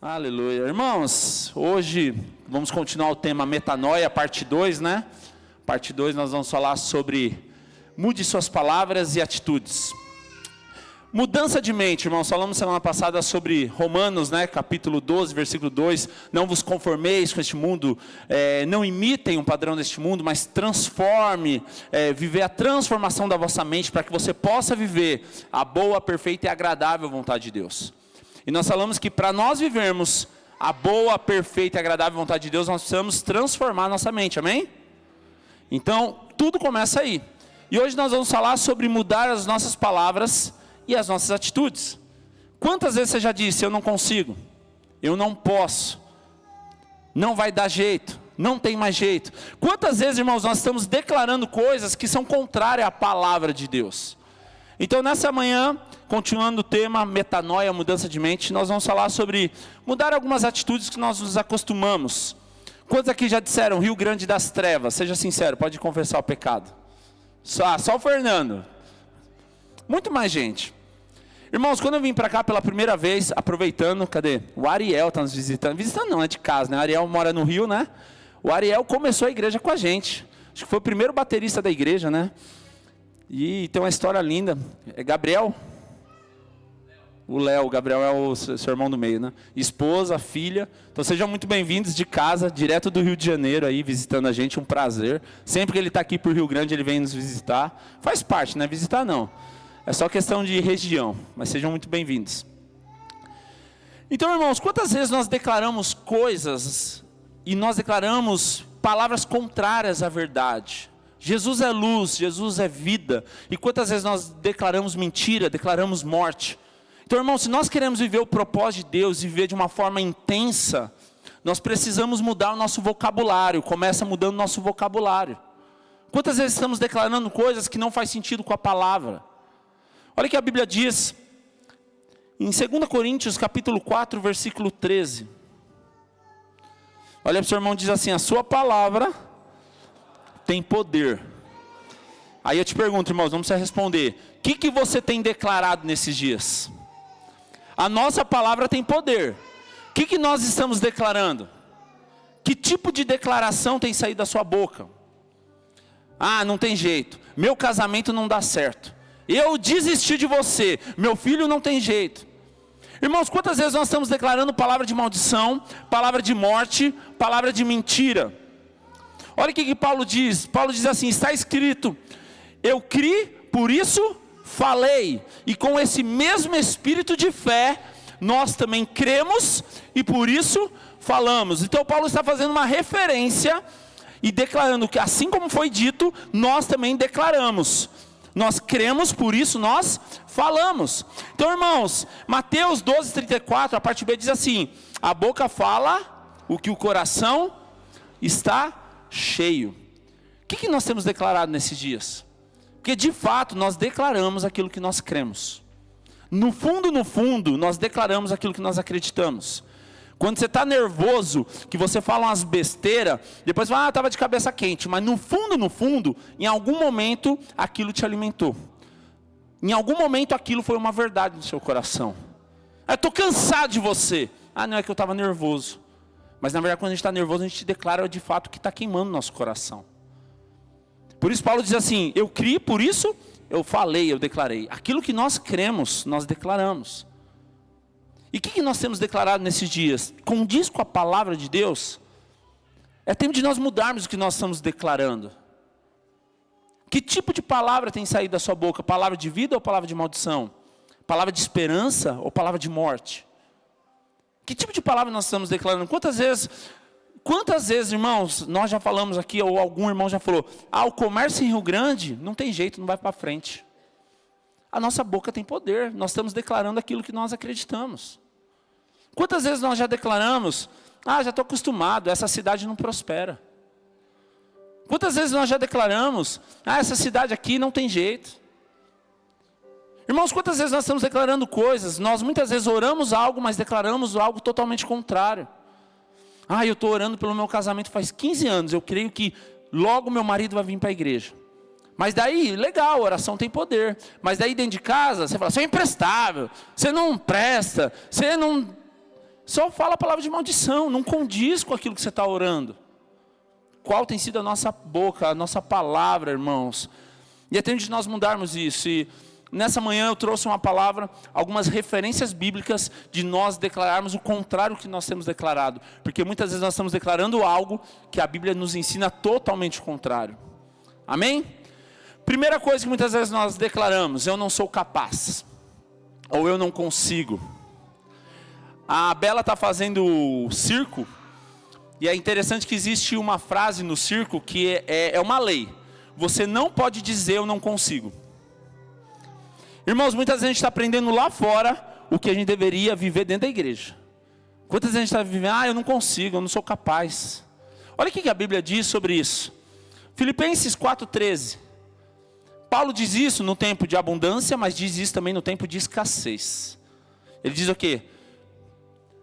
Aleluia. Irmãos, hoje vamos continuar o tema Metanoia, parte 2, né? Parte 2 nós vamos falar sobre mude suas palavras e atitudes. Mudança de mente, irmãos, falamos semana passada sobre Romanos, né? Capítulo 12, versículo 2. Não vos conformeis com este mundo, não imitem um padrão deste mundo, mas transforme, viver a transformação da vossa mente para que você possa viver a boa, perfeita e agradável vontade de Deus. E nós falamos que para nós vivermos a boa, perfeita e agradável vontade de Deus, nós precisamos transformar a nossa mente, amém? Então, tudo começa aí. E hoje nós vamos falar sobre mudar as nossas palavras e as nossas atitudes. Quantas vezes você já disse, eu não consigo, eu não posso, não vai dar jeito, não tem mais jeito? Quantas vezes, irmãos, nós estamos declarando coisas que são contrárias à palavra de Deus? Então, nessa manhã, continuando o tema metanoia, mudança de mente, nós vamos falar sobre mudar algumas atitudes que nós nos acostumamos. Quantos aqui já disseram Rio Grande das Trevas? Seja sincero, pode confessar o pecado. Só o Fernando. Muito mais gente. Irmãos, quando eu vim para cá pela primeira vez, aproveitando, cadê? O Ariel está nos visitando. Visitando não, é de casa, né? O Ariel mora no Rio, né? O Ariel começou a igreja com a gente. Acho que foi o primeiro baterista da igreja, né? E tem uma história linda. É Gabriel? O Gabriel é o seu irmão do meio, né? Esposa, filha. Então sejam muito bem-vindos de casa, direto do Rio de Janeiro aí, visitando a gente, um prazer. Sempre que ele está aqui por Rio Grande, ele vem nos visitar. Faz parte, né? Visitar não. É só questão de região, mas sejam muito bem-vindos. Então, irmãos, quantas vezes nós declaramos coisas e nós declaramos palavras contrárias à verdade? Jesus é luz, Jesus é vida. E quantas vezes nós declaramos mentira, declaramos morte? Então, irmão, se nós queremos viver o propósito de Deus e viver de uma forma intensa, nós precisamos mudar o nosso vocabulário. Começa mudando o nosso vocabulário. Quantas vezes estamos declarando coisas que não faz sentido com a palavra? Olha o que a Bíblia diz em 2 Coríntios capítulo 4, versículo 13. Olha para o seu irmão e diz assim, a sua palavra tem poder. Aí eu te pergunto, irmãos, não precisa responder. O que você tem declarado nesses dias? A nossa palavra tem poder. O que nós estamos declarando? Que tipo de declaração tem saído da sua boca? Ah, não tem jeito. Meu casamento não dá certo. Eu desisti de você. Meu filho não tem jeito. Irmãos, quantas vezes nós estamos declarando palavra de maldição, palavra de morte, palavra de mentira? Olha o que Paulo diz. Paulo diz assim, está escrito, eu criei, por isso falei. E com esse mesmo espírito de fé, nós também cremos e por isso falamos. Então Paulo está fazendo uma referência e declarando que assim como foi dito, nós também declaramos. Nós cremos, por isso nós falamos. Então, irmãos, Mateus 12:34, a parte B diz assim, a boca fala o que o coração está cheio. O que nós temos declarado nesses dias? Porque de fato nós declaramos aquilo que nós cremos. No fundo, nós declaramos aquilo que nós acreditamos. Quando você está nervoso, que você fala umas besteiras, depois fala, estava de cabeça quente. Mas no fundo, em algum momento, aquilo te alimentou. Em algum momento, aquilo foi uma verdade no seu coração. Eu estou cansado de você. Ah, não, é que eu estava nervoso. Mas na verdade, quando a gente está nervoso, a gente declara de fato que está queimando nosso coração. Por isso Paulo diz assim, eu criei, por isso eu falei, eu declarei. Aquilo que nós cremos, nós declaramos. E o que nós temos declarado nesses dias? Condiz com a palavra de Deus? É tempo de nós mudarmos o que nós estamos declarando. Que tipo de palavra tem saído da sua boca? Palavra de vida ou palavra de maldição? Palavra de esperança ou palavra de morte? Que tipo de palavra nós estamos declarando? Quantas vezes, irmãos, nós já falamos aqui, ou algum irmão já falou, o comércio em Rio Grande não tem jeito, não vai para frente. A nossa boca tem poder, nós estamos declarando aquilo que nós acreditamos. Quantas vezes nós já declaramos, já estou acostumado, essa cidade não prospera. Quantas vezes nós já declaramos, essa cidade aqui não tem jeito. Irmãos, quantas vezes nós estamos declarando coisas, nós muitas vezes oramos algo, mas declaramos algo totalmente contrário. Eu estou orando pelo meu casamento faz 15 anos, eu creio que logo meu marido vai vir para a igreja. Mas daí, legal, a oração tem poder. Mas daí dentro de casa, você fala, você é imprestável, você não presta, Só fala a palavra de maldição, não condiz com aquilo que você está orando. Qual tem sido a nossa boca, a nossa palavra, irmãos? E é tempo de nós mudarmos isso. E nessa manhã eu trouxe uma palavra, algumas referências bíblicas de nós declararmos o contrário do que nós temos declarado. Porque muitas vezes nós estamos declarando algo que a Bíblia nos ensina totalmente o contrário. Amém? Primeira coisa que muitas vezes nós declaramos: eu não sou capaz. Ou eu não consigo. A Bela está fazendo o circo. E é interessante que existe uma frase no circo que é uma lei. Você não pode dizer eu não consigo. Irmãos, muitas vezes a gente está aprendendo lá fora o que a gente deveria viver dentro da igreja. Quantas vezes a gente está vivendo, eu não consigo, eu não sou capaz. Olha o que a Bíblia diz sobre isso. Filipenses 4,13. Paulo diz isso no tempo de abundância, mas diz isso também no tempo de escassez. Ele diz o quê?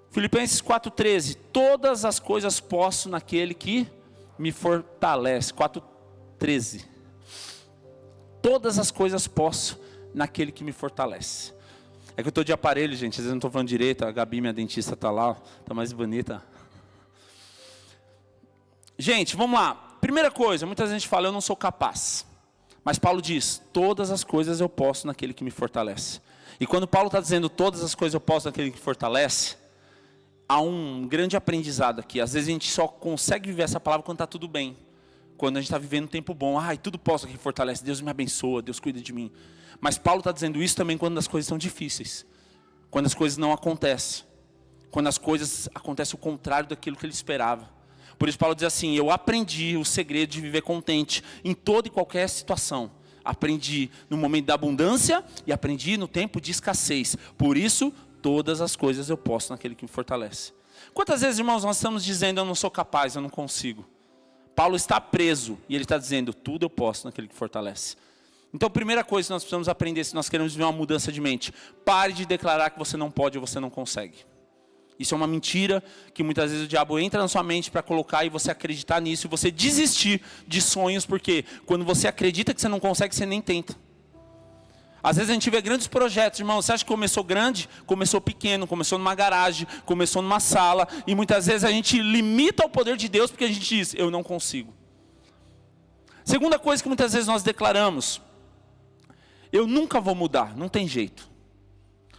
Filipenses 4,13. Todas as coisas posso naquele que me fortalece. 4,13. Todas as coisas posso naquele que me fortalece. É que eu estou de aparelho, gente. Às vezes eu não estou falando direito. A Gabi, minha dentista, está lá. Está mais bonita. Gente, vamos lá. Primeira coisa, muitas vezes a gente fala, eu não sou capaz. Mas Paulo diz, todas as coisas eu posso naquele que me fortalece. E quando Paulo está dizendo, todas as coisas eu posso naquele que me fortalece, há um grande aprendizado aqui. Às vezes a gente só consegue viver essa palavra quando está tudo bem. Quando a gente está vivendo um tempo bom. Tudo posso aqui fortalece. Deus me abençoa, Deus cuida de mim. Mas Paulo está dizendo isso também quando as coisas são difíceis. Quando as coisas não acontecem. Quando as coisas acontecem o contrário daquilo que ele esperava. Por isso Paulo diz assim, eu aprendi o segredo de viver contente em toda e qualquer situação. Aprendi no momento da abundância e aprendi no tempo de escassez. Por isso, todas as coisas eu posso naquele que me fortalece. Quantas vezes, irmãos, nós estamos dizendo, eu não sou capaz, eu não consigo. Paulo está preso e ele está dizendo, tudo eu posso naquele que fortalece. Então, a primeira coisa que nós precisamos aprender, se nós queremos viver uma mudança de mente, pare de declarar que você não pode ou você não consegue. Isso é uma mentira que muitas vezes o diabo entra na sua mente para colocar e você acreditar nisso e você desistir de sonhos, porque quando você acredita que você não consegue, você nem tenta. Às vezes a gente vê grandes projetos, irmão, você acha que começou grande? Começou pequeno, começou numa garagem, começou numa sala, e muitas vezes a gente limita o poder de Deus porque a gente diz, eu não consigo. Segunda coisa que muitas vezes nós declaramos, eu nunca vou mudar, não tem jeito.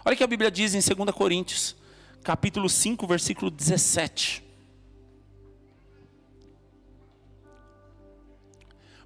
Olha o que a Bíblia diz em 2 Coríntios, capítulo 5, versículo 17.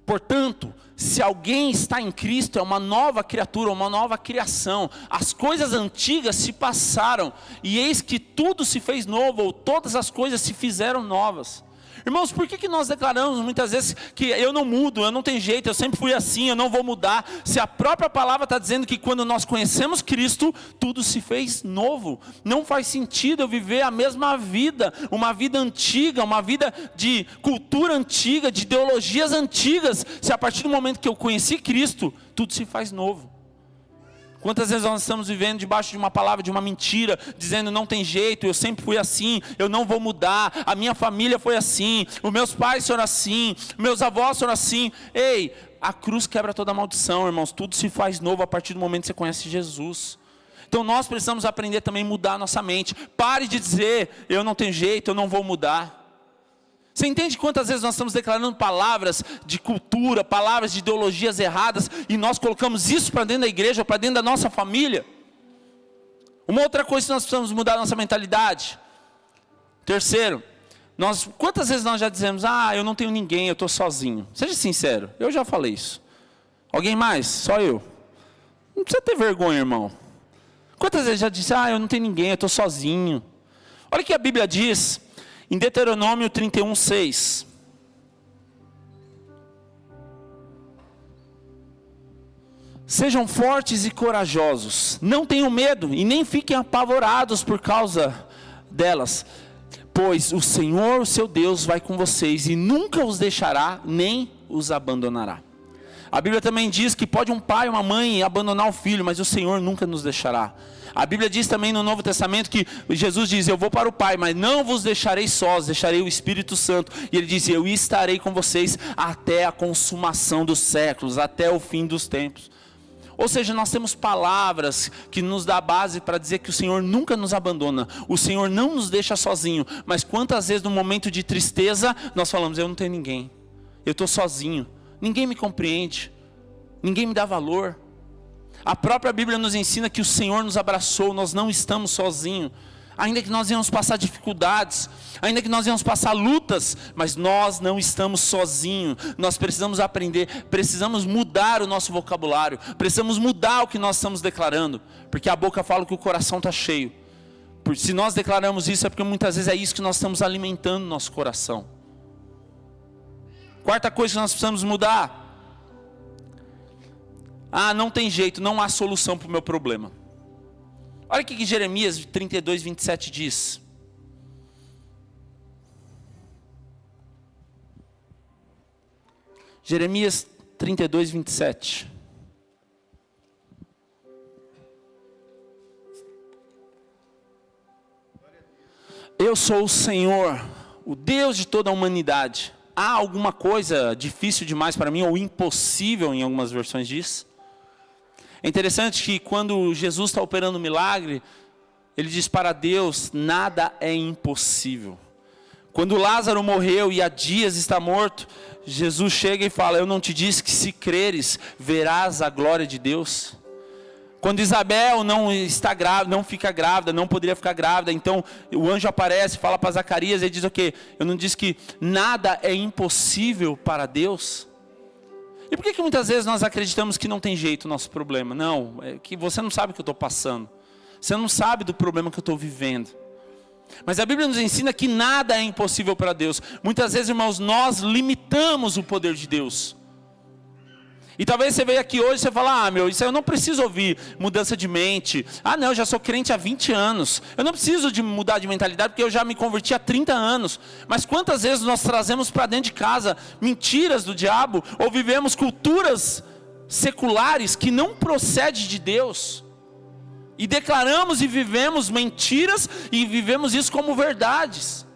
Portanto, se alguém está em Cristo, é uma nova criatura, uma nova criação. As coisas antigas se passaram, e eis que tudo se fez novo, ou todas as coisas se fizeram novas. Irmãos, por que nós declaramos muitas vezes que eu não mudo, eu não tenho jeito, eu sempre fui assim, eu não vou mudar, se a própria palavra está dizendo que quando nós conhecemos Cristo, tudo se fez novo. Não faz sentido eu viver a mesma vida, uma vida antiga, uma vida de cultura antiga, de ideologias antigas, se a partir do momento que eu conheci Cristo, tudo se faz novo. Quantas vezes nós estamos vivendo debaixo de uma palavra, de uma mentira, dizendo não tem jeito, eu sempre fui assim, eu não vou mudar, a minha família foi assim, os meus pais foram assim, meus avós foram assim. Ei, a cruz quebra toda a maldição, irmãos, tudo se faz novo a partir do momento que você conhece Jesus. Então nós precisamos aprender também a mudar a nossa mente. Pare de dizer, eu não tenho jeito, eu não vou mudar. Você entende quantas vezes nós estamos declarando palavras de cultura, palavras de ideologias erradas, e nós colocamos isso para dentro da igreja, para dentro da nossa família? Uma outra coisa que nós precisamos mudar a nossa mentalidade. Terceiro, quantas vezes nós já dizemos, eu não tenho ninguém, eu estou sozinho. Seja sincero, eu já falei isso. Alguém mais? Só eu. Não precisa ter vergonha, irmão. Quantas vezes já disse, eu não tenho ninguém, eu estou sozinho. Olha o que a Bíblia diz em Deuteronômio 31:6. Sejam fortes e corajosos, não tenham medo e nem fiquem apavorados por causa delas, pois o Senhor, o seu Deus, vai com vocês e nunca os deixará nem os abandonará. A Bíblia também diz que pode um pai ou uma mãe abandonar o filho, mas o Senhor nunca nos deixará. A Bíblia diz também no Novo Testamento que Jesus diz, eu vou para o Pai, mas não vos deixarei sós, deixarei o Espírito Santo. E ele diz, eu estarei com vocês até a consumação dos séculos, até o fim dos tempos. Ou seja, nós temos palavras que nos dá base para dizer que o Senhor nunca nos abandona, o Senhor não nos deixa sozinho. Mas quantas vezes no momento de tristeza nós falamos, eu não tenho ninguém, eu estou sozinho, ninguém me compreende, ninguém me dá valor. A própria Bíblia nos ensina que o Senhor nos abraçou, nós não estamos sozinhos. Ainda que nós íamos passar dificuldades, ainda que nós íamos passar lutas, mas nós não estamos sozinhos. Nós precisamos aprender, precisamos mudar o nosso vocabulário, precisamos mudar o que nós estamos declarando, porque a boca fala que o coração está cheio. Se nós declaramos isso, é porque muitas vezes é isso que nós estamos alimentando no nosso coração. Quarta coisa que nós precisamos mudar. Não tem jeito, não há solução para o meu problema. Olha o que Jeremias 32, 27 diz. Jeremias 32, 27. Eu sou o Senhor, o Deus de toda a humanidade. Há alguma coisa difícil demais para mim, ou impossível em algumas versões diz? É interessante que quando Jesus está operando um milagre, ele diz para Deus, nada é impossível. Quando Lázaro morreu e há dias está morto, Jesus chega e fala, eu não te disse que se creres, verás a glória de Deus? Quando Isabel não está grávida, não fica grávida, não poderia ficar grávida, então o anjo aparece, fala para Zacarias, ele diz o quê? Eu não disse que nada é impossível para Deus? E por que muitas vezes nós acreditamos que não tem jeito o nosso problema? Não, é que você não sabe o que eu estou passando. Você não sabe do problema que eu estou vivendo. Mas a Bíblia nos ensina que nada é impossível para Deus. Muitas vezes, irmãos, nós limitamos o poder de Deus. E talvez você veja aqui hoje e você fala, isso aí eu não preciso ouvir mudança de mente. Não, eu já sou crente há 20 anos. Eu não preciso de mudar de mentalidade porque eu já me converti há 30 anos. Mas quantas vezes nós trazemos para dentro de casa mentiras do diabo, ou vivemos culturas seculares que não procedem de Deus. E declaramos e vivemos mentiras e vivemos isso como verdades.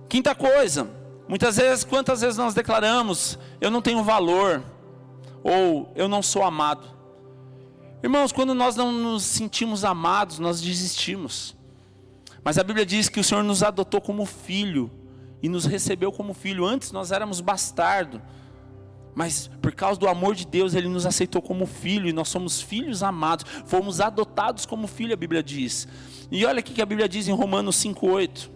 Quinta coisa. Muitas vezes, quantas vezes nós declaramos, eu não tenho valor, ou eu não sou amado. Irmãos, quando nós não nos sentimos amados, nós desistimos. Mas a Bíblia diz que o Senhor nos adotou como filho, e nos recebeu como filho. Antes nós éramos bastardo, mas por causa do amor de Deus, Ele nos aceitou como filho, e nós somos filhos amados, fomos adotados como filho, a Bíblia diz. E olha o que a Bíblia diz em Romanos 5:8.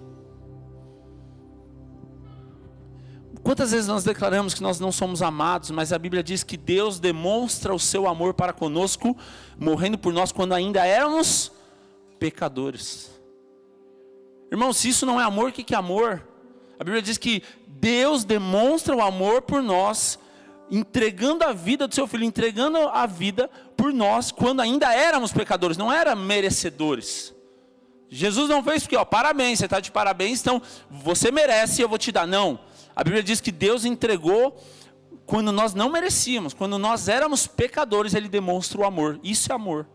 Quantas vezes nós declaramos que nós não somos amados, mas a Bíblia diz que Deus demonstra o seu amor para conosco, morrendo por nós quando ainda éramos pecadores. Irmão, se isso não é amor, o que é amor? A Bíblia diz que Deus demonstra o amor por nós, entregando a vida do seu filho, entregando a vida por nós, quando ainda éramos pecadores, não éramos merecedores. Jesus não fez porque, parabéns, você está de parabéns, então você merece e eu vou te dar. Não. A Bíblia diz que Deus entregou quando nós não merecíamos, quando nós éramos pecadores, Ele demonstra o amor. Isso é amor.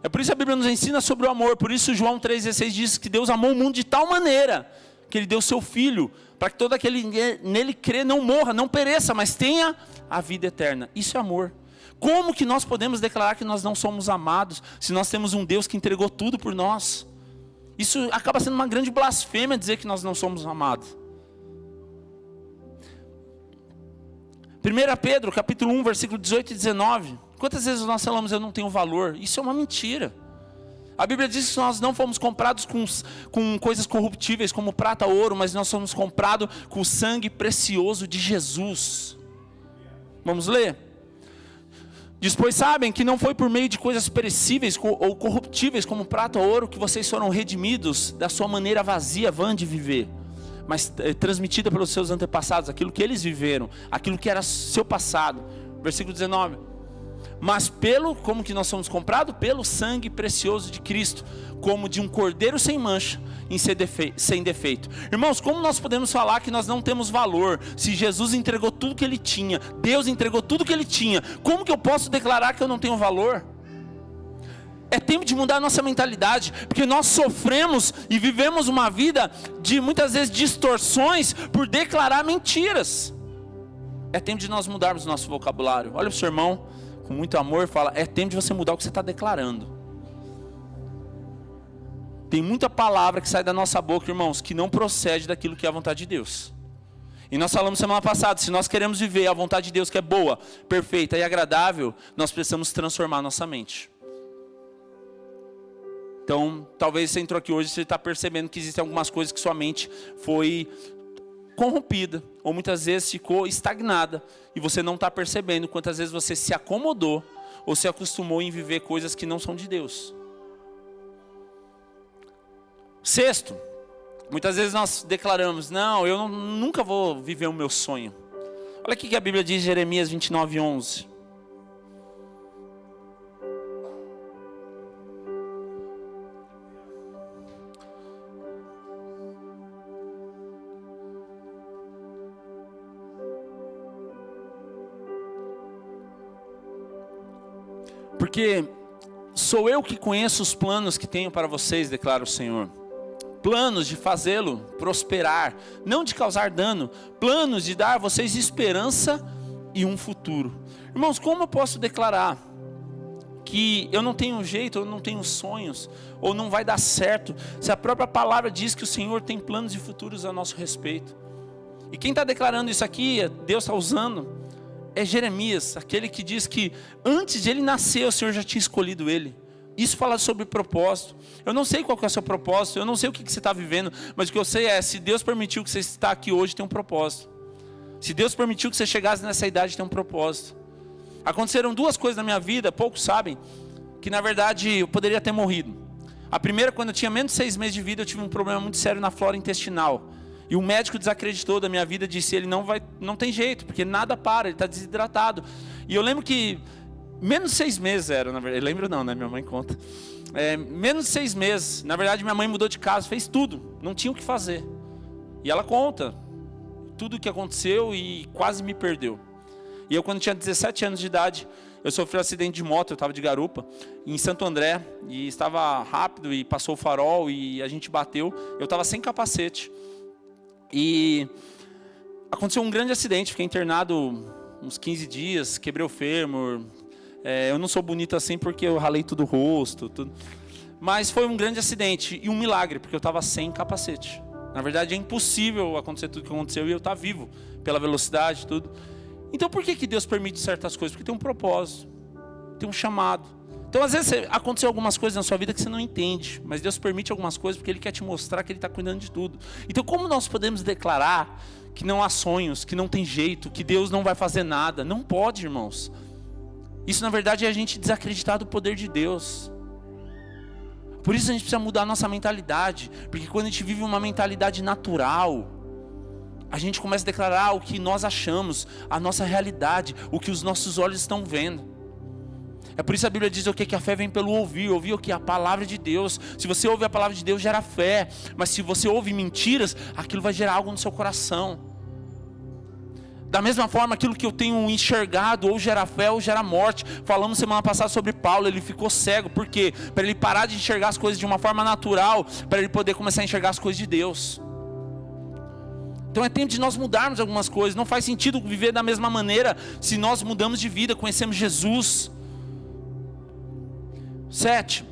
É por isso que a Bíblia nos ensina sobre o amor. Por isso João 3,16 diz que Deus amou o mundo de tal maneira que Ele deu seu Filho, para que todo aquele nele crê não morra, não pereça, mas tenha a vida eterna. Isso é amor. Como que nós podemos declarar que nós não somos amados, se nós temos um Deus que entregou tudo por nós? Isso acaba sendo uma grande blasfêmia dizer que nós não somos amados. 1 Pedro, capítulo 1, versículo 18 e 19. Quantas vezes nós falamos, eu não tenho valor? Isso é uma mentira. A Bíblia diz que nós não fomos comprados com coisas corruptíveis, como prata ou ouro, mas nós fomos comprados com o sangue precioso de Jesus. Vamos ler? Diz, pois sabem que não foi por meio de coisas perecíveis ou corruptíveis, como prata ou ouro, que vocês foram redimidos da sua maneira vazia, vã de viver, mas transmitida pelos seus antepassados, aquilo que eles viveram, aquilo que era seu passado. Versículo 19. Mas como que nós somos comprados? Pelo sangue precioso de Cristo, como de um cordeiro sem mancha, sem defeito. Irmãos, como nós podemos falar que nós não temos valor, se Jesus entregou tudo que Ele tinha, Deus entregou tudo que Ele tinha, como que eu posso declarar que eu não tenho valor? É tempo de mudar a nossa mentalidade, porque nós sofremos e vivemos uma vida de muitas vezes distorções por declarar mentiras. É tempo de nós mudarmos o nosso vocabulário. Olha para o seu irmão, com muito amor, fala, é tempo de você mudar o que você está declarando. Tem muita palavra que sai da nossa boca, irmãos, que não procede daquilo que é a vontade de Deus. E nós falamos semana passada, se nós queremos viver a vontade de Deus que é boa, perfeita e agradável, nós precisamos transformar a nossa mente. Então, talvez você entrou aqui hoje e você está percebendo que existem algumas coisas que sua mente foi corrompida, ou muitas vezes ficou estagnada, e você não está percebendo quantas vezes você se acomodou, ou se acostumou em viver coisas que não são de Deus. Sexto, muitas vezes nós declaramos, não, eu nunca vou viver o meu sonho. Olha aqui que a Bíblia diz, Jeremias 29:11. Porque sou eu que conheço os planos que tenho para vocês, declara o Senhor. Planos de fazê-lo prosperar, não de causar dano. Planos de dar a vocês esperança e um futuro. Irmãos, como eu posso declarar que eu não tenho jeito, eu não tenho sonhos, ou não vai dar certo, se a própria palavra diz que o Senhor tem planos e futuros a nosso respeito? E quem está declarando isso aqui, Deus está usando, é Jeremias, aquele que diz que antes de ele nascer, o Senhor já tinha escolhido ele. Isso fala sobre propósito. Eu não sei qual que é o seu propósito, eu não sei o que você está vivendo, mas o que eu sei é, se Deus permitiu que você está aqui hoje, tem um propósito. Se Deus permitiu que você chegasse nessa idade, tem um propósito. Aconteceram duas coisas na minha vida, poucos sabem, que na verdade eu poderia ter morrido. A primeira, quando eu tinha menos de 6 meses de vida, eu tive um problema muito sério na flora intestinal. E o médico desacreditou da minha vida, disse, ele não tem jeito, porque nada para, ele está desidratado. E eu lembro que menos de 6 meses era, na verdade, eu lembro não, né, minha mãe conta. Menos de 6 meses, na verdade minha mãe mudou de casa, fez tudo, não tinha o que fazer. E ela conta tudo o que aconteceu e quase me perdeu. E eu, quando tinha 17 anos de idade, eu sofri um acidente de moto, eu estava de garupa, em Santo André, e estava rápido, e passou o farol, e a gente bateu, eu estava sem capacete. E aconteceu um grande acidente, fiquei internado uns 15 dias, quebrei o fêmur. Eu não sou bonito assim porque eu ralei tudo o rosto, tudo. Mas foi um grande acidente e um milagre, porque eu estava sem capacete. Na verdade é impossível acontecer tudo que aconteceu e eu estar vivo, pela velocidade, tudo. Então por que Deus permite certas coisas? Porque tem um propósito, tem um chamado. Então às vezes aconteceu algumas coisas na sua vida que você não entende, mas Deus permite algumas coisas porque Ele quer te mostrar que Ele está cuidando de tudo. Então como nós podemos declarar que não há sonhos, que não tem jeito, que Deus não vai fazer nada? Não pode, irmãos. Isso na verdade é a gente desacreditar do poder de Deus. Por isso a gente precisa mudar a nossa mentalidade, porque quando a gente vive uma mentalidade natural, a gente começa a declarar o que nós achamos, a nossa realidade, o que os nossos olhos estão vendo. É por isso a Bíblia diz o que a fé vem pelo ouvir o que? A palavra de Deus. Se você ouve a palavra de Deus, gera fé. Mas se você ouve mentiras, aquilo vai gerar algo no seu coração. Da mesma forma, aquilo que eu tenho enxergado, ou gera fé ou gera morte. Falamos semana passada sobre Paulo, ele ficou cego. Por quê? Para ele parar de enxergar as coisas de uma forma natural, para ele poder começar a enxergar as coisas de Deus. Então é tempo de nós mudarmos algumas coisas. Não faz sentido viver da mesma maneira se nós mudamos de vida, conhecemos Jesus. 7.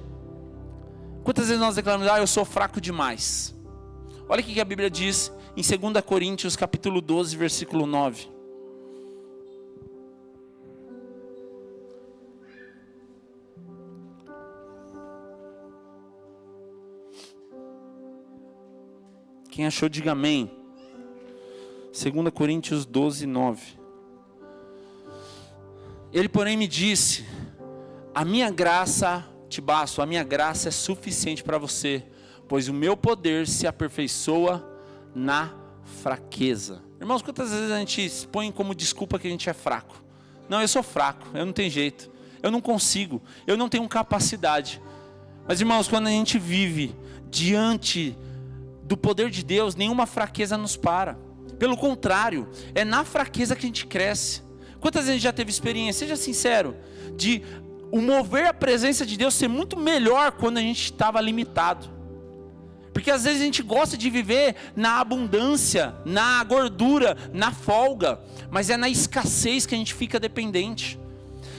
Quantas vezes nós declaramos, eu sou fraco demais? Olha o que a Bíblia diz em 2 Coríntios capítulo 12, versículo 9. Quem achou, diga amém. 2 Coríntios 12, 9. Ele, porém, me disse: a minha graça te basta, a minha graça é suficiente para você, pois o meu poder se aperfeiçoa na fraqueza. Irmãos, quantas vezes a gente põe como desculpa que a gente é fraco? Não, eu sou fraco, eu não tenho jeito, eu não consigo, eu não tenho capacidade. Mas irmãos, quando a gente vive diante do poder de Deus, nenhuma fraqueza nos para. Pelo contrário, é na fraqueza que a gente cresce. Quantas vezes a gente já teve experiência, seja sincero, de o mover a presença de Deus ser muito melhor quando a gente estava limitado. Porque às vezes a gente gosta de viver na abundância, na gordura, na folga, mas é na escassez que a gente fica dependente.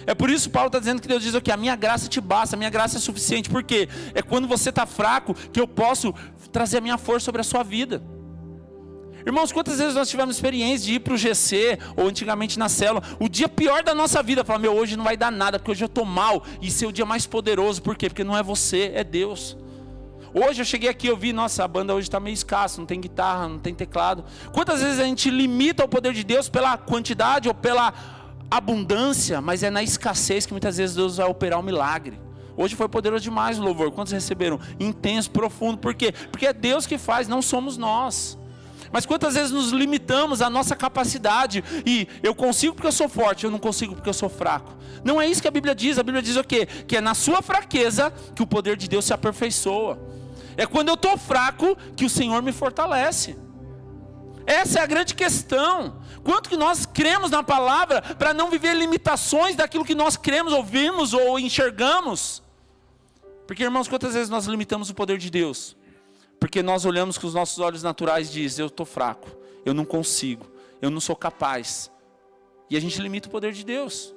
É por isso que Paulo está dizendo que Deus diz aqui: a minha graça te basta, a minha graça é suficiente. Por quê? É quando você está fraco que eu posso trazer a minha força sobre a sua vida. Irmãos, quantas vezes nós tivemos experiência de ir para o GC, ou antigamente na célula, o dia pior da nossa vida, falar: meu, hoje não vai dar nada, porque hoje eu estou mal, e ser o dia mais poderoso. Por quê? Porque não é você, é Deus. Hoje eu cheguei aqui, eu vi, nossa, a banda hoje está meio escassa, não tem guitarra, não tem teclado. Quantas vezes a gente limita o poder de Deus pela quantidade ou pela abundância, mas é na escassez que muitas vezes Deus vai operar um milagre. Hoje foi poderoso demais o louvor. Quantos receberam? Intenso, profundo. Por quê? Porque é Deus que faz, não somos nós. Mas quantas vezes nos limitamos à nossa capacidade, e eu consigo porque eu sou forte, eu não consigo porque eu sou fraco. Não é isso que a Bíblia diz. A Bíblia diz o quê? Que é na sua fraqueza que o poder de Deus se aperfeiçoa. É quando eu estou fraco que o Senhor me fortalece. Essa é a grande questão. Quanto que nós cremos na palavra para não viver limitações daquilo que nós cremos, ouvimos ou enxergamos? Porque, irmãos, quantas vezes nós limitamos o poder de Deus? Porque nós olhamos com os nossos olhos naturais e dizem: eu estou fraco, eu não consigo, eu não sou capaz. E a gente limita o poder de Deus.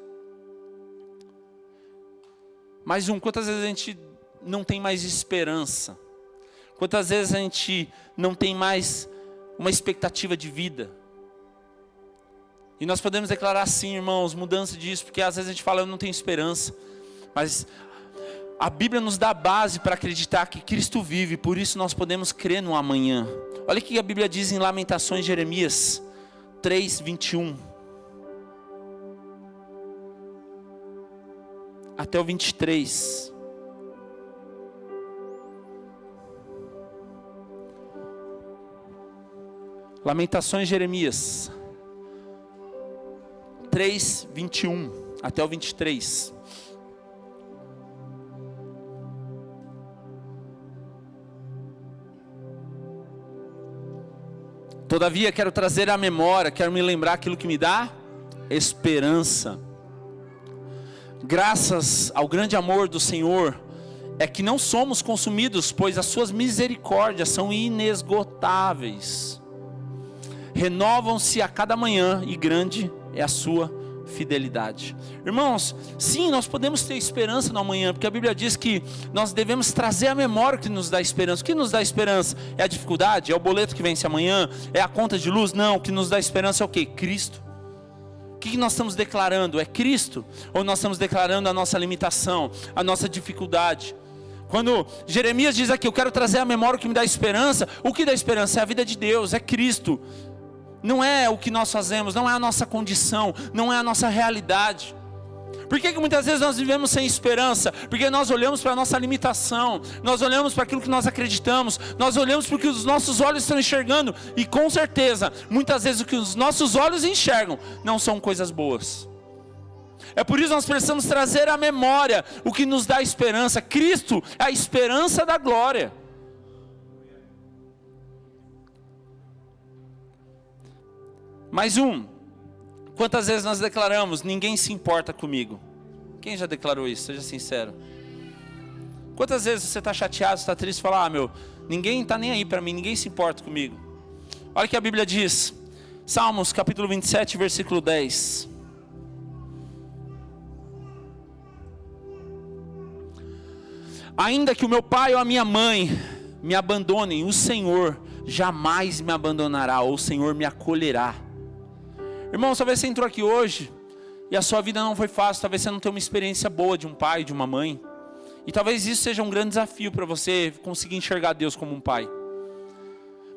Mais quantas vezes a gente não tem mais esperança? Quantas vezes a gente não tem mais uma expectativa de vida? E nós podemos declarar assim, irmãos, mudança disso, porque às vezes a gente fala: eu não tenho esperança. Mas a Bíblia nos dá base para acreditar que Cristo vive, por isso nós podemos crer no amanhã. Olha o que a Bíblia diz em Lamentações, Jeremias 3:21 até o 23. Lamentações, Jeremias 3:21 até o 23. Todavia quero trazer à memória, quero me lembrar aquilo que me dá esperança. Graças ao grande amor do Senhor é que não somos consumidos, pois as suas misericórdias são inesgotáveis. Renovam-se a cada manhã e grande é a sua fidelidade. Irmãos, sim, nós podemos ter esperança no amanhã, porque a Bíblia diz que nós devemos trazer a memória o que nos dá esperança. O que nos dá esperança? É a dificuldade? É o boleto que vence amanhã? É a conta de luz? Não, o que nos dá esperança é o quê? Cristo. O que nós estamos declarando? É Cristo? Ou nós estamos declarando a nossa limitação, a nossa dificuldade? Quando Jeremias diz aqui: eu quero trazer a memória o que me dá esperança, o que dá esperança é a vida de Deus, é Cristo. Não é o que nós fazemos, não é a nossa condição, não é a nossa realidade. Por que muitas vezes nós vivemos sem esperança? Porque nós olhamos para a nossa limitação, nós olhamos para aquilo que nós acreditamos, nós olhamos para o que os nossos olhos estão enxergando, e com certeza, muitas vezes o que os nossos olhos enxergam não são coisas boas. É por isso que nós precisamos trazer à memória o que nos dá esperança. Cristo é a esperança da glória. Mais quantas vezes nós declaramos: ninguém se importa comigo? Quem já declarou isso? Seja sincero. Quantas vezes você está chateado, está triste e fala: ninguém está nem aí para mim, ninguém se importa comigo? Olha o que a Bíblia diz, Salmos capítulo 27, versículo 10. Ainda que o meu pai ou a minha mãe me abandonem, o Senhor jamais me abandonará, ou o Senhor me acolherá. Irmão, talvez você entrou aqui hoje e a sua vida não foi fácil, talvez você não tenha uma experiência boa de um pai, de uma mãe. E talvez isso seja um grande desafio para você conseguir enxergar Deus como um pai.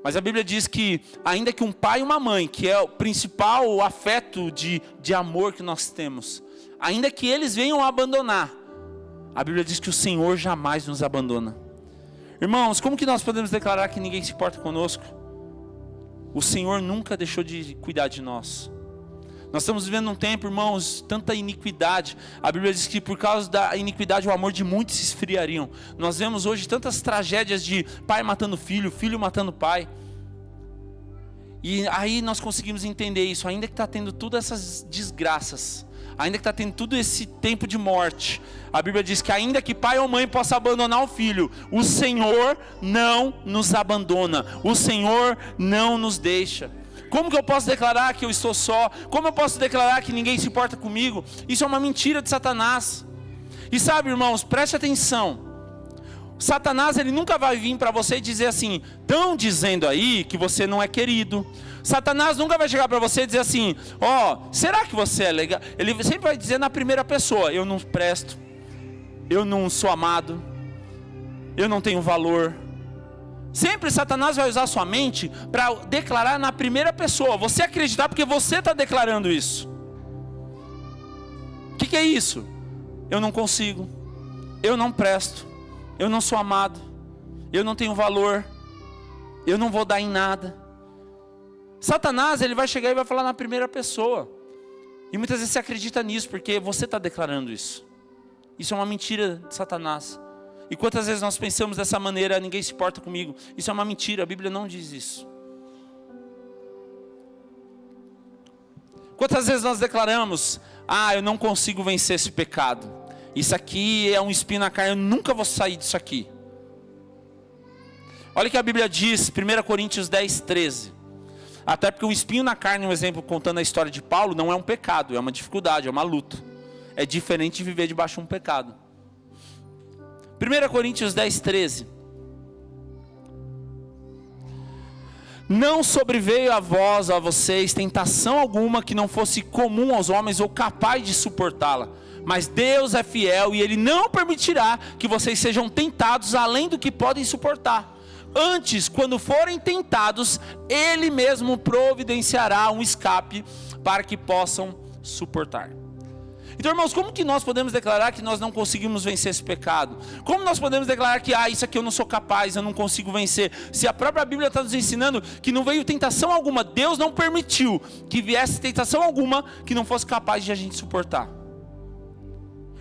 Mas a Bíblia diz que ainda que um pai e uma mãe, que é o principal afeto de amor que nós temos, ainda que eles venham a abandonar, a Bíblia diz que o Senhor jamais nos abandona. Irmãos, como que nós podemos declarar que ninguém se importa conosco? O Senhor nunca deixou de cuidar de nós. Nós estamos vivendo um tempo, irmãos, tanta iniquidade. A Bíblia diz que por causa da iniquidade o amor de muitos se esfriariam. Nós vemos hoje tantas tragédias de pai matando filho, filho matando pai. E aí nós conseguimos entender isso. Ainda que está tendo todas essas desgraças, ainda que está tendo todo esse tempo de morte, a Bíblia diz que ainda que pai ou mãe possa abandonar o filho, o Senhor não nos abandona, o Senhor não nos deixa. Como que eu posso declarar que eu estou só? Como eu posso declarar que ninguém se importa comigo? Isso é uma mentira de Satanás. E sabe, irmãos, preste atenção. Satanás, ele nunca vai vir para você e dizer assim: estão dizendo aí que você não é querido. Satanás nunca vai chegar para você e dizer assim: será que você é legal? Ele sempre vai dizer na primeira pessoa: eu não presto, eu não sou amado, eu não tenho valor. Sempre Satanás vai usar a sua mente para declarar na primeira pessoa, você acreditar porque você está declarando isso. O que é isso? Eu não consigo, eu não presto, eu não sou amado, eu não tenho valor, eu não vou dar em nada. Satanás, ele vai chegar e vai falar na primeira pessoa. E muitas vezes você acredita nisso, porque você está declarando isso. Isso é uma mentira de Satanás. E quantas vezes nós pensamos dessa maneira: ninguém se importa comigo. Isso é uma mentira, a Bíblia não diz isso. Quantas vezes nós declaramos: eu não consigo vencer esse pecado. Isso aqui é um espinho na carne, eu nunca vou sair disso aqui. Olha o que a Bíblia diz, 1 Coríntios 10, 13. Até porque o espinho na carne, um exemplo contando a história de Paulo, não é um pecado, é uma dificuldade, é uma luta. É diferente de viver debaixo de um pecado. 1 Coríntios 10, 13. Não sobreveio a vocês, tentação alguma que não fosse comum aos homens ou capaz de suportá-la. Mas Deus é fiel e Ele não permitirá que vocês sejam tentados além do que podem suportar. Antes, quando forem tentados, Ele mesmo providenciará um escape para que possam suportar. Então, irmãos, como que nós podemos declarar que nós não conseguimos vencer esse pecado? Como nós podemos declarar que isso aqui eu não sou capaz, eu não consigo vencer? Se a própria Bíblia está nos ensinando que não veio tentação alguma, Deus não permitiu que viesse tentação alguma que não fosse capaz de a gente suportar.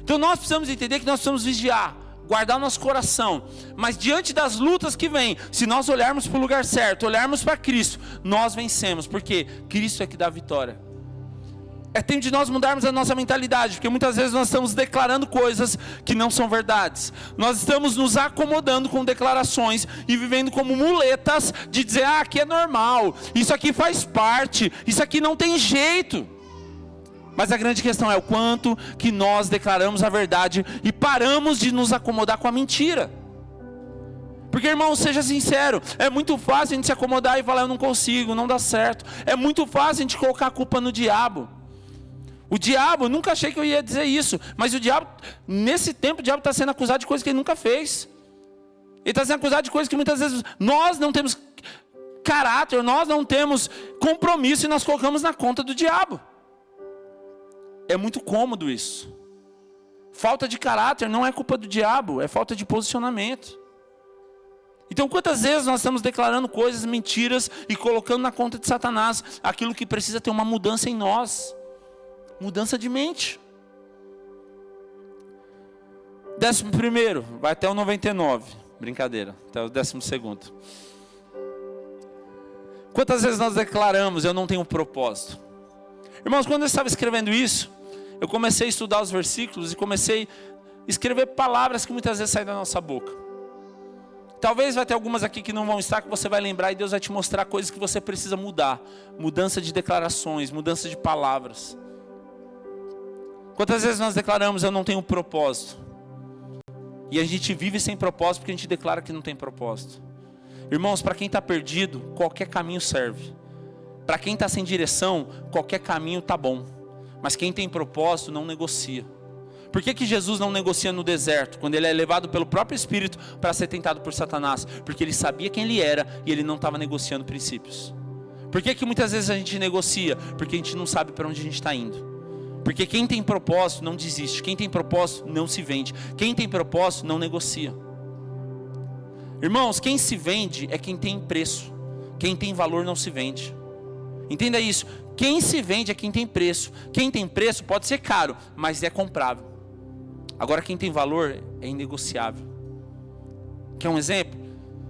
Então nós precisamos entender que nós precisamos vigiar, guardar o nosso coração, mas diante das lutas que vêm, se nós olharmos para o lugar certo, olharmos para Cristo, nós vencemos, porque Cristo é que dá a vitória. É tempo de nós mudarmos a nossa mentalidade, porque muitas vezes nós estamos declarando coisas que não são verdades. Nós estamos nos acomodando com declarações e vivendo como muletas de dizer: aqui é normal, isso aqui faz parte, isso aqui não tem jeito. Mas a grande questão é o quanto que nós declaramos a verdade e paramos de nos acomodar com a mentira. Porque, irmão, seja sincero, é muito fácil a gente se acomodar e falar: eu não consigo, não dá certo. É muito fácil a gente colocar a culpa no diabo. O diabo, eu nunca achei que eu ia dizer isso, mas o diabo, nesse tempo, o diabo está sendo acusado de coisas que ele nunca fez. Ele está sendo acusado de coisas que muitas vezes nós não temos caráter, nós não temos compromisso e nós colocamos na conta do diabo. É muito cômodo isso. Falta de caráter não é culpa do diabo, é falta de posicionamento. Então, quantas vezes nós estamos declarando coisas, mentiras, e colocando na conta de Satanás aquilo que precisa ter uma mudança em nós. Mudança de mente. 11º, vai até o 99. Brincadeira, até o 12º. Quantas vezes nós declaramos: eu não tenho propósito? Irmãos, quando eu estava escrevendo isso, eu comecei a estudar os versículos e comecei a escrever palavras que muitas vezes saem da nossa boca. Talvez vai ter algumas aqui que não vão estar, que você vai lembrar e Deus vai te mostrar coisas que você precisa mudar. Mudança de declarações, mudança de palavras. Quantas vezes nós declaramos: eu não tenho propósito? E a gente vive sem propósito porque a gente declara que não tem propósito. Irmãos, para quem está perdido, qualquer caminho serve. Para quem está sem direção, qualquer caminho está bom. Mas quem tem propósito não negocia. Por que Jesus não negocia no deserto, quando ele é levado pelo próprio Espírito para ser tentado por Satanás? Porque ele sabia quem ele era e ele não estava negociando princípios. Por que muitas vezes a gente negocia? Porque a gente não sabe para onde a gente está indo. Porque quem tem propósito não desiste. Quem tem propósito não se vende. Quem tem propósito não negocia. Irmãos, quem se vende é quem tem preço. Quem tem valor não se vende. Entenda isso. Quem se vende é quem tem preço. Quem tem preço pode ser caro, mas é comprável. Agora quem tem valor é inegociável. Quer um exemplo?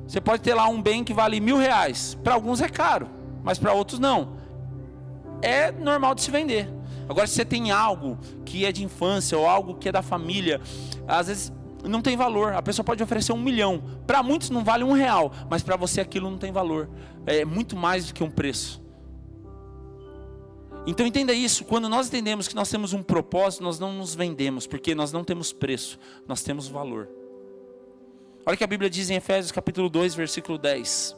Você pode ter lá um bem que vale R$1.000. Para alguns é caro, mas para outros não. É normal de se vender. Agora, se você tem algo que é de infância ou algo que é da família, às vezes não tem valor. A pessoa pode oferecer 1 milhão. Para muitos não vale R$1, mas para você aquilo não tem valor. É muito mais do que um preço. Então entenda isso, quando nós entendemos que nós temos um propósito, nós não nos vendemos, porque nós não temos preço, nós temos valor. Olha o que a Bíblia diz em Efésios capítulo 2, versículo 10.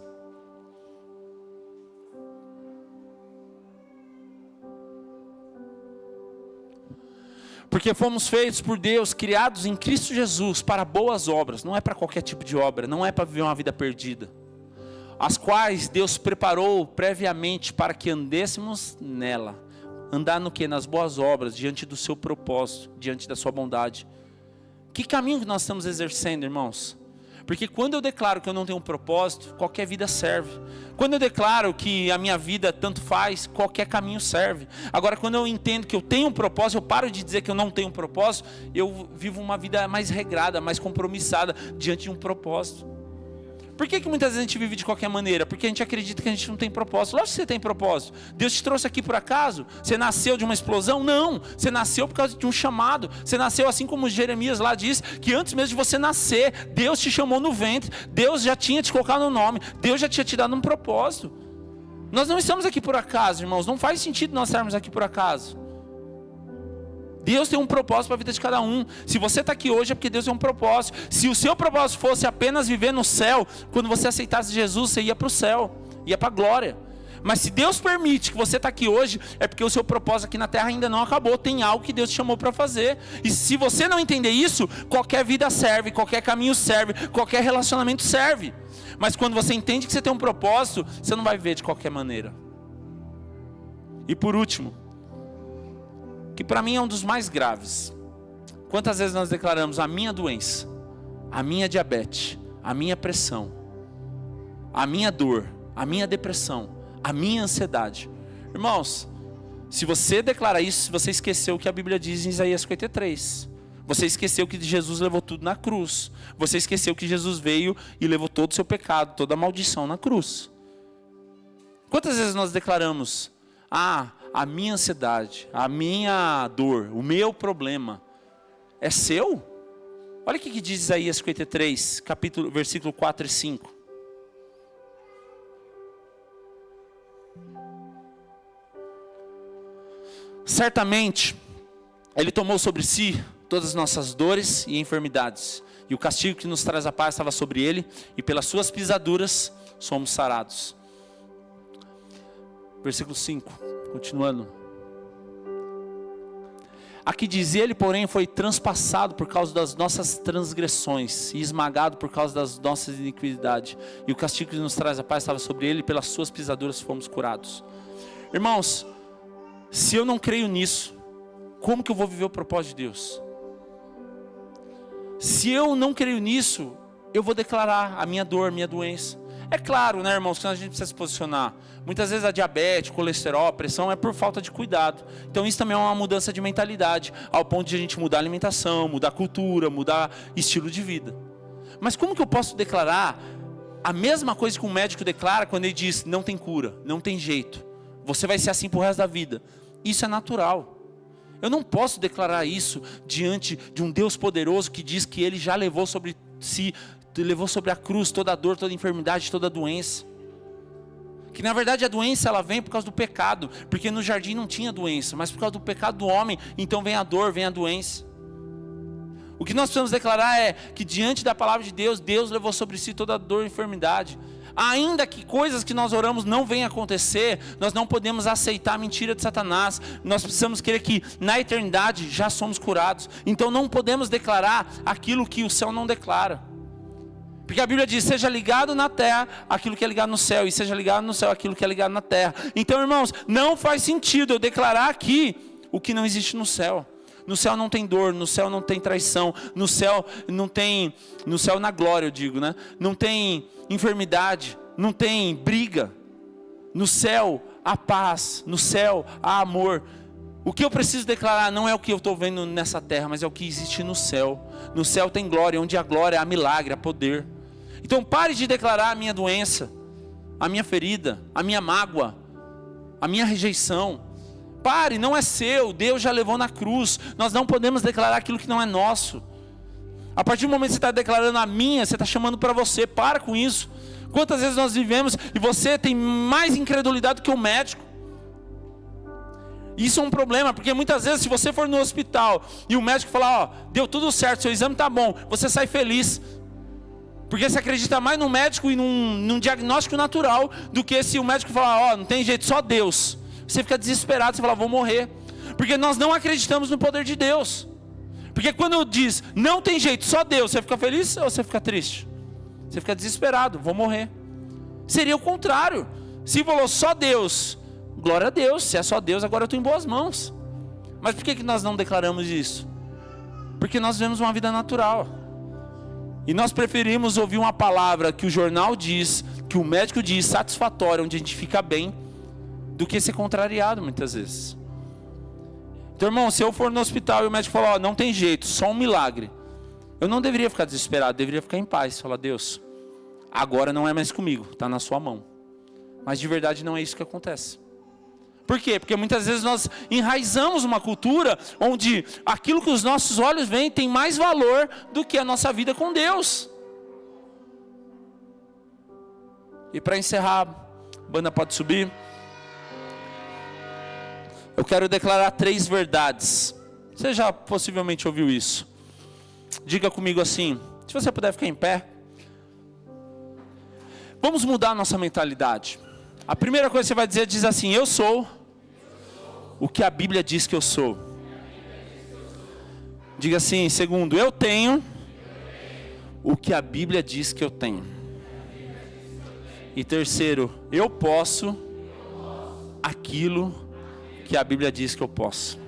Porque fomos feitos por Deus, criados em Cristo Jesus, para boas obras. Não é para qualquer tipo de obra, não é para viver uma vida perdida. As quais Deus preparou previamente para que andêssemos nela. Andar no quê? Nas boas obras, diante do seu propósito, diante da sua bondade. Que caminho que nós estamos exercendo, irmãos? Porque quando eu declaro que eu não tenho um propósito, qualquer vida serve. Quando eu declaro que a minha vida tanto faz, qualquer caminho serve. Agora, quando eu entendo que eu tenho um propósito, eu paro de dizer que eu não tenho um propósito, eu vivo uma vida mais regrada, mais compromissada, diante de um propósito. Por que muitas vezes a gente vive de qualquer maneira? Porque a gente acredita que a gente não tem propósito. Lógico que você tem propósito. Deus te trouxe aqui por acaso? Você nasceu de uma explosão? Não. Você nasceu por causa de um chamado. Você nasceu assim como Jeremias lá diz, que antes mesmo de você nascer, Deus te chamou no ventre. Deus já tinha te colocado no nome. Deus já tinha te dado um propósito. Nós não estamos aqui por acaso, irmãos. Não faz sentido nós estarmos aqui por acaso. Deus tem um propósito para a vida de cada um. Se você está aqui hoje é porque Deus tem um propósito. Se o seu propósito fosse apenas viver no céu, quando você aceitasse Jesus, você ia para o céu, ia para a glória. Mas se Deus permite que você está aqui hoje, é porque o seu propósito aqui na terra ainda não acabou. Tem algo que Deus te chamou para fazer. E se você não entender isso, qualquer vida serve, qualquer caminho serve, qualquer relacionamento serve. Mas quando você entende que você tem um propósito, você não vai viver de qualquer maneira. E por último, que para mim é um dos mais graves. Quantas vezes nós declaramos a minha doença, a minha diabetes, a minha pressão, a minha dor, a minha depressão, a minha ansiedade. Irmãos, se você declarar isso, você esqueceu o que a Bíblia diz em Isaías 53. Você esqueceu que Jesus levou tudo na cruz. Você esqueceu que Jesus veio e levou todo o seu pecado, toda a maldição na cruz. Quantas vezes nós declaramos, a minha ansiedade, a minha dor, o meu problema é seu? Olha o que diz Isaías 53, versículo 4 e 5. Certamente, Ele tomou sobre si todas as nossas dores e enfermidades, e o castigo que nos traz a paz estava sobre Ele, e pelas suas pisaduras somos sarados. Versículo 5. Continuando. Aqui diz, ele porém foi transpassado por causa das nossas transgressões e esmagado por causa das nossas iniquidades. E o castigo que nos traz a paz estava sobre ele, e pelas suas pisaduras fomos curados. Irmãos, se eu não creio nisso, como que eu vou viver o propósito de Deus? Se eu não creio nisso, eu vou declarar a minha dor, a minha doença. É claro, né, irmãos, que a gente precisa se posicionar. Muitas vezes a diabetes, colesterol, a pressão é por falta de cuidado. Então isso também é uma mudança de mentalidade, ao ponto de a gente mudar a alimentação, mudar a cultura, mudar estilo de vida. Mas como que eu posso declarar a mesma coisa que um médico declara quando ele diz, não tem cura, não tem jeito, você vai ser assim pro resto da vida? Isso é natural. Eu não posso declarar isso diante de um Deus poderoso que diz que Ele já levou sobre si, levou sobre a cruz toda a dor, toda a enfermidade, toda a doença. Que na verdade a doença ela vem por causa do pecado, porque no jardim não tinha doença, mas por causa do pecado do homem, então vem a dor, vem a doença. O que nós precisamos declarar é que diante da palavra de Deus, Deus levou sobre si toda a dor e enfermidade. Ainda que coisas que nós oramos não venham acontecer, nós não podemos aceitar a mentira de Satanás. Nós precisamos crer que na eternidade já somos curados. Então não podemos declarar aquilo que o céu não declara. Porque a Bíblia diz, seja ligado na terra aquilo que é ligado no céu, e seja ligado no céu aquilo que é ligado na terra. Então, irmãos, não faz sentido eu declarar aqui o que não existe no céu. No céu não tem dor, no céu não tem traição, no céu não tem, no céu na glória eu digo, né? Não tem enfermidade, não tem briga. No céu há paz, no céu há amor. O que eu preciso declarar não é o que eu estou vendo nessa terra, mas é o que existe no céu. No céu tem glória, onde a glória há milagre, há poder. Então pare de declarar a minha doença, a minha ferida, a minha mágoa, a minha rejeição. pare, não é seu, Deus já levou na cruz. Nós não podemos declarar aquilo que não é nosso. A partir do momento que você está declarando a minha, você está chamando para você, para com isso. Quantas vezes nós vivemos e você tem mais incredulidade do que o médico? Isso é um problema, porque muitas vezes se você for no hospital e o médico falar, ó, deu tudo certo, seu exame está bom, você sai feliz. Porque você acredita mais no médico e num diagnóstico natural do que se o médico falar, ó, não tem jeito, só Deus. Você fica desesperado, você fala, vou morrer. Porque nós não acreditamos no poder de Deus. Porque quando diz, não tem jeito, só Deus, você fica feliz ou você fica triste? Você fica desesperado, vou morrer. Seria o contrário. Se falou só Deus, glória a Deus, se é só Deus, agora eu estou em boas mãos. Mas por que nós não declaramos isso? Porque nós vivemos uma vida natural. E nós preferimos ouvir uma palavra que o jornal diz, que o médico diz, satisfatória, onde a gente fica bem, do que ser contrariado muitas vezes. Então, irmão, se eu for no hospital e o médico falar, ó, não tem jeito, só um milagre, eu não deveria ficar desesperado, deveria ficar em paz. Falar, Deus, agora não é mais comigo, está na sua mão. Mas de verdade não é isso que acontece. Por quê? Porque muitas vezes nós enraizamos uma cultura onde aquilo que os nossos olhos veem tem mais valor do que a nossa vida com Deus. E para encerrar, a banda pode subir. Eu quero declarar 3 verdades. Você já possivelmente ouviu isso. Diga comigo assim, se você puder ficar em pé. Vamos mudar a nossa mentalidade. A primeira coisa que você vai dizer, diz assim, eu sou o que a Bíblia diz que eu sou. Diga assim, segundo, eu tenho o que a Bíblia diz que eu tenho. E terceiro, eu posso aquilo que a Bíblia diz que eu posso.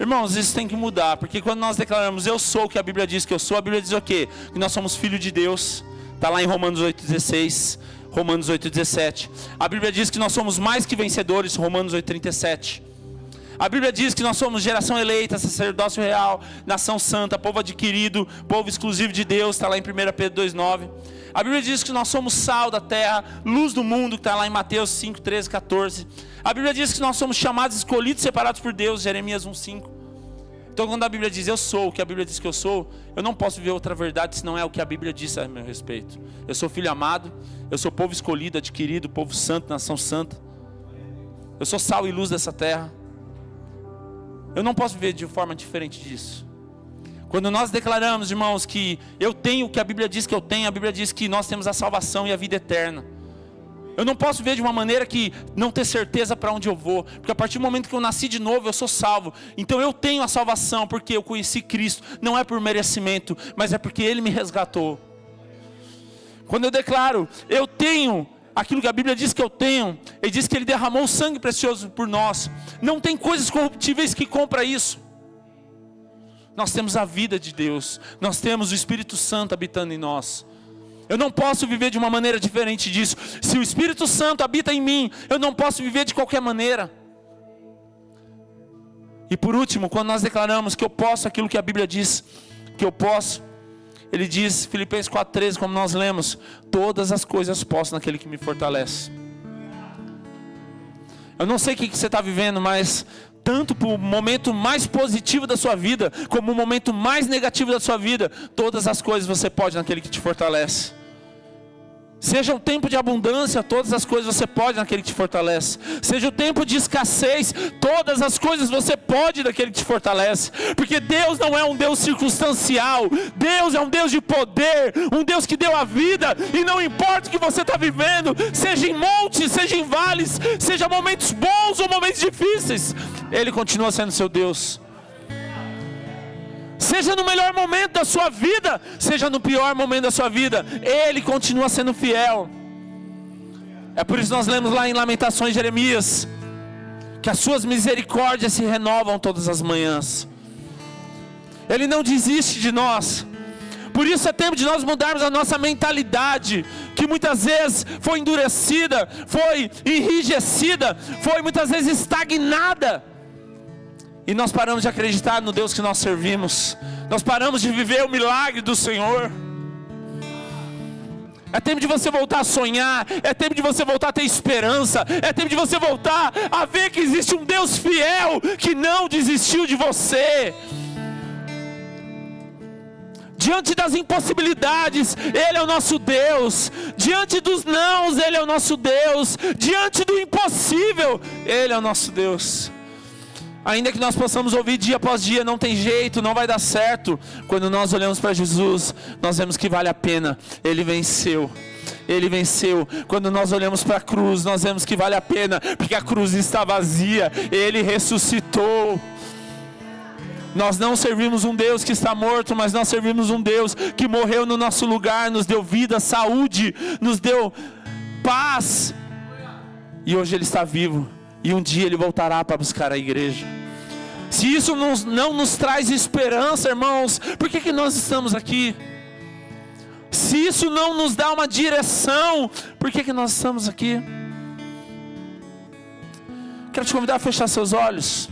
Irmãos, isso tem que mudar, porque quando nós declaramos eu sou o que a Bíblia diz que eu sou, a Bíblia diz o quê? Que nós somos filhos de Deus. Está lá em Romanos 8,16, Romanos 8,17. A Bíblia diz que nós somos mais que vencedores, Romanos 8,37. A Bíblia diz que nós somos geração eleita, sacerdócio real, nação santa, povo adquirido, povo exclusivo de Deus, está lá em 1 Pedro 2,9. A Bíblia diz que nós somos sal da terra, luz do mundo, que está lá em Mateus 5, 13, 14. A Bíblia diz que nós somos chamados, escolhidos, separados por Deus, Jeremias 1,5. Então quando a Bíblia diz eu sou o que a Bíblia diz que eu sou, eu não posso viver outra verdade se não é o que a Bíblia diz a meu respeito. Eu sou filho amado, eu sou povo escolhido, adquirido, povo santo, nação santa. Eu sou sal e luz dessa terra. Eu não posso viver de forma diferente disso. Quando nós declaramos, irmãos, que eu tenho o que a Bíblia diz que eu tenho, a Bíblia diz que nós temos a salvação e a vida eterna. Eu não posso viver de uma maneira que não ter certeza para onde eu vou, porque a partir do momento que eu nasci de novo, eu sou salvo. Então eu tenho a salvação porque eu conheci Cristo, não é por merecimento, mas é porque Ele me resgatou. Quando eu declaro, eu tenho aquilo que a Bíblia diz que eu tenho, Ele diz que Ele derramou o sangue precioso por nós. Não tem coisas corruptíveis que compra isso. Nós temos a vida de Deus, nós temos o Espírito Santo habitando em nós. Eu não posso viver de uma maneira diferente disso. Se o Espírito Santo habita em mim, eu não posso viver de qualquer maneira. E por último, quando nós declaramos que eu posso aquilo que a Bíblia diz que eu posso, Ele diz, Filipenses 4,13, como nós lemos, todas as coisas posso naquele que me fortalece. Eu não sei o que você está vivendo, mas tanto para o momento mais positivo da sua vida, como o momento mais negativo da sua vida, todas as coisas você pode naquele que te fortalece. Seja um tempo de abundância, todas as coisas você pode naquele que te fortalece. Seja o tempo de escassez, todas as coisas você pode naquele que te fortalece. Porque Deus não é um Deus circunstancial. Deus é um Deus de poder, um Deus que deu a vida. E não importa o que você está vivendo, seja em montes, seja em vales, seja momentos bons ou momentos difíceis, Ele continua sendo seu Deus. Seja no melhor momento da sua vida, seja no pior momento da sua vida, Ele continua sendo fiel. É por isso que nós lemos lá em Lamentações, Jeremias, que as suas misericórdias se renovam todas as manhãs. Ele não desiste de nós. Por isso é tempo de nós mudarmos a nossa mentalidade, que muitas vezes foi endurecida, foi enrijecida, foi muitas vezes estagnada. E nós paramos de acreditar no Deus que nós servimos. Nós paramos de viver o milagre do Senhor. É tempo de você voltar a sonhar. É tempo de você voltar a ter esperança. É tempo de você voltar a ver que existe um Deus fiel que não desistiu de você. Diante das impossibilidades, Ele é o nosso Deus. Diante dos nãos, Ele é o nosso Deus. Diante do impossível, Ele é o nosso Deus. Ainda que nós possamos ouvir dia após dia, não tem jeito, não vai dar certo. Quando nós olhamos para Jesus, nós vemos que vale a pena. Ele venceu. Ele venceu. Quando nós olhamos para a cruz, nós vemos que vale a pena, porque a cruz está vazia. Ele ressuscitou. Nós não servimos um Deus que está morto, mas nós servimos um Deus que morreu no nosso lugar, nos deu vida, saúde, nos deu paz. E hoje Ele está vivo. E um dia Ele voltará para buscar a igreja. Se isso não nos traz esperança, irmãos, por que nós estamos aqui? Se isso não nos dá uma direção, por que nós estamos aqui? Quero te convidar a fechar seus olhos.